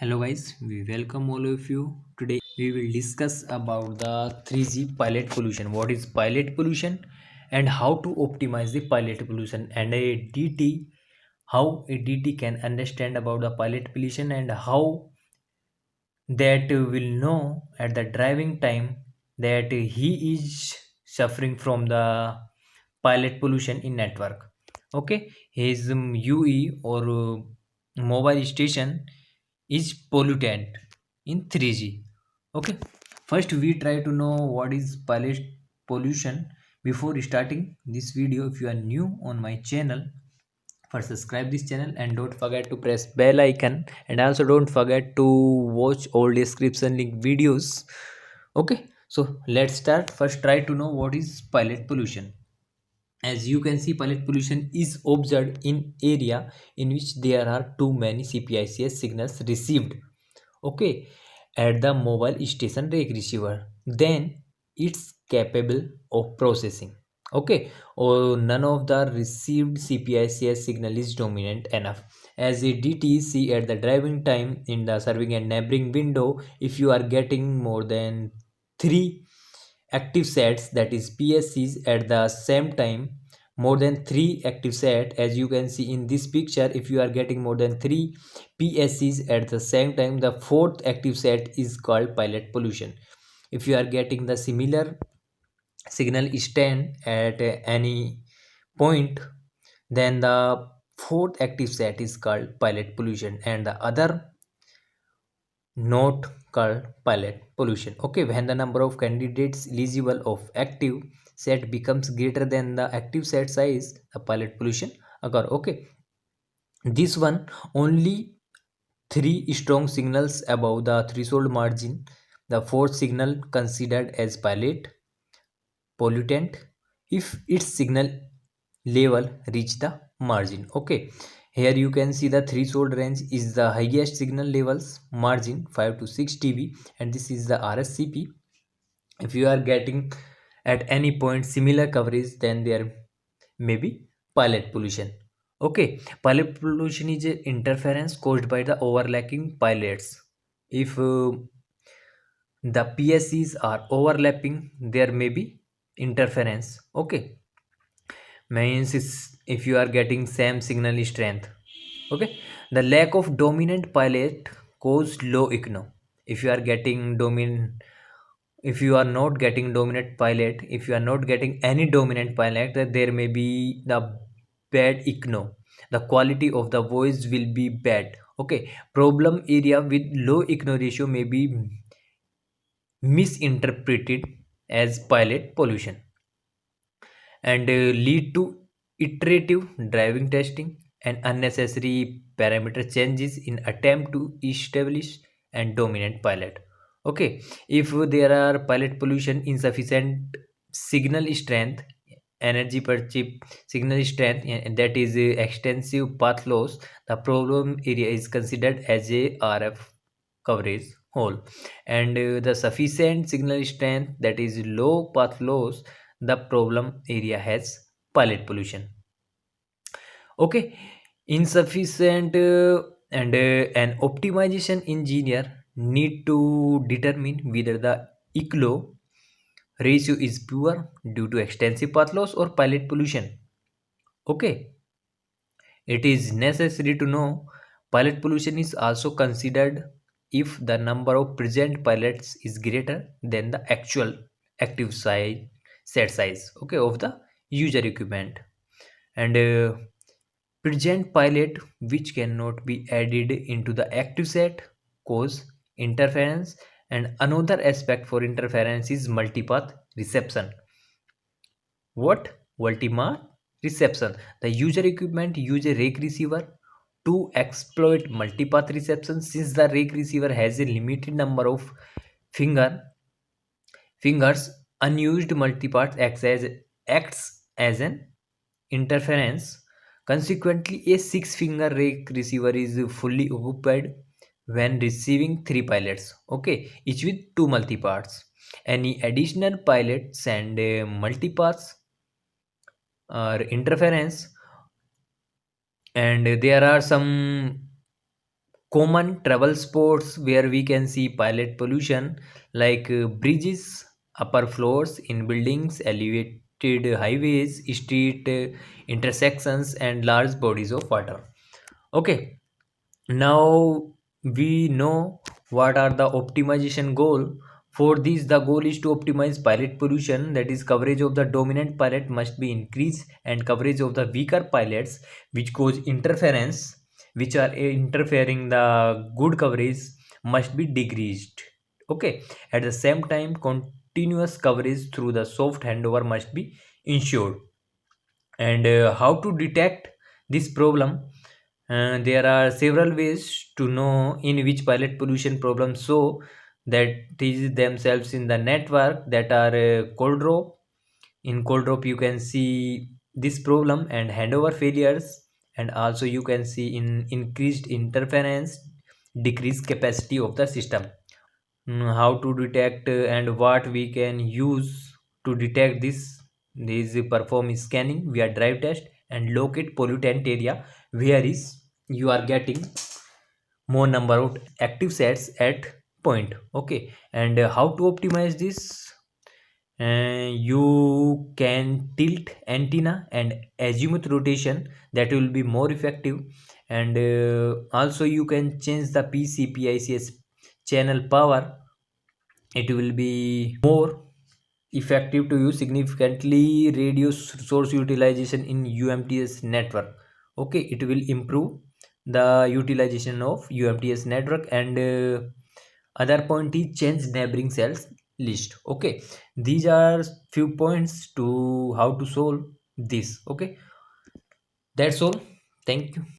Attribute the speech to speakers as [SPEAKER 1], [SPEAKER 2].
[SPEAKER 1] Hello guys, we welcome all of you. Today we will discuss about the 3G pilot pollution. What is pilot pollution and how to optimize the pilot pollution, and a DT, how a DT can understand about the pilot pollution, and how that will know at the driving time that he is suffering from the pilot pollution in network. Okay, his UE or mobile station is pollutant in 3G. Okay, first we try to know what is pilot pollution. Before starting this video, if you are new on my channel, first subscribe this channel and don't forget to press bell icon, and also don't forget to watch all description link videos. Okay, so let's start. First try to know what is pilot pollution. As you can see, pilot pollution is observed in area in which there are too many CPICS signals received, okay, at the mobile station rake receiver. Then it's capable of processing, okay, or none of the received CPICS signal is dominant enough. As a DTC at the driving time in the serving and neighboring window, if you are getting more than 3 active sets, that is PSCs, at the same time, more than 3 active set, as you can see in this picture, if you are getting more than 3 PSCs at the same time, the fourth active set is called pilot pollution. If you are getting the similar signal stand at any point, then the fourth active set is called pilot pollution, and the other not called pilot pollution. Okay, when the number of candidates eligible of active set becomes greater than the active set size, the pilot pollution occur. Okay, this one only 3 strong signals above the threshold margin, the fourth signal considered as pilot pollutant if its signal level reach the margin. Okay, here you can see the threshold range is the highest signal levels margin 5 to 6 dB, and this is the RSCP. If you are getting at any point similar coverage, then there may be pilot pollution. Okay, pilot pollution is a interference caused by the overlapping pilots. If the PSCs are overlapping, there may be interference. Okay, means if you are getting same signal strength. Okay, the lack of dominant pilot cause low echo. If you are getting dominant, if you are not getting dominant pilot, if you are not getting any dominant pilot, that there may be the bad echo, the quality of the voice will be bad. Okay, problem area with low echo ratio may be misinterpreted as pilot pollution, and lead to iterative driving testing and unnecessary parameter changes in attempt to establish and dominant pilot. Okay, if there are pilot pollution, insufficient signal strength, energy per chip signal strength, and that is extensive path loss, the problem area is considered as a RF coverage hole. And the sufficient signal strength, that is low path loss, the problem area has pilot pollution. Okay, insufficient and an optimization engineer need to determine whether the ECLO ratio is poor due to extensive path loss or pilot pollution. Okay, it is necessary to know pilot pollution is also considered if the number of present pilots is greater than the actual active size set size, okay, of the user equipment. And present pilot which cannot be added into the active set cause interference. And another aspect for interference is multipath reception. What? Multipath reception. The user equipment use a rake receiver to exploit multipath reception. Since the rake receiver has a limited number of fingers, unused multipath acts as an interference. Consequently, a 6-finger rake receiver is fully occupied when receiving 3 pilots, okay, each with 2 multipaths. Any additional pilots and multipaths or interference, and there are some common travel spots where we can see pilot pollution, like bridges, upper floors in buildings, elevated highways, street intersections, and large bodies of water. Okay, now we know what are the optimization goal. For this, the goal is to optimize pilot pollution, that is coverage of the dominant pilot must be increased and coverage of the weaker pilots which cause interference, which are interfering the good coverage, must be decreased. Okay, at the same time continuous coverage through the soft handover must be ensured. And how to detect this problem? There are several ways to know in which pilot pollution problems show that is themselves in the network, that are cold drop. In cold drop you can see this problem and handover failures, and also you can see in increased interference, decreased capacity of the system. How to detect and what we can use to detect this perform scanning via drive test and locate pollutant area where is you are getting more number of active sets at point. Okay, and how to optimize this? You can tilt antenna and azimuth rotation, that will be more effective. And also you can change the PCPICS channel power, it will be more effective to use, significantly reduce source utilization in UMTS network. Okay, it will improve the utilization of UMTS network. And other point is change neighboring cells list. Okay, these are few points to how to solve this. Okay, that's all. Thank you.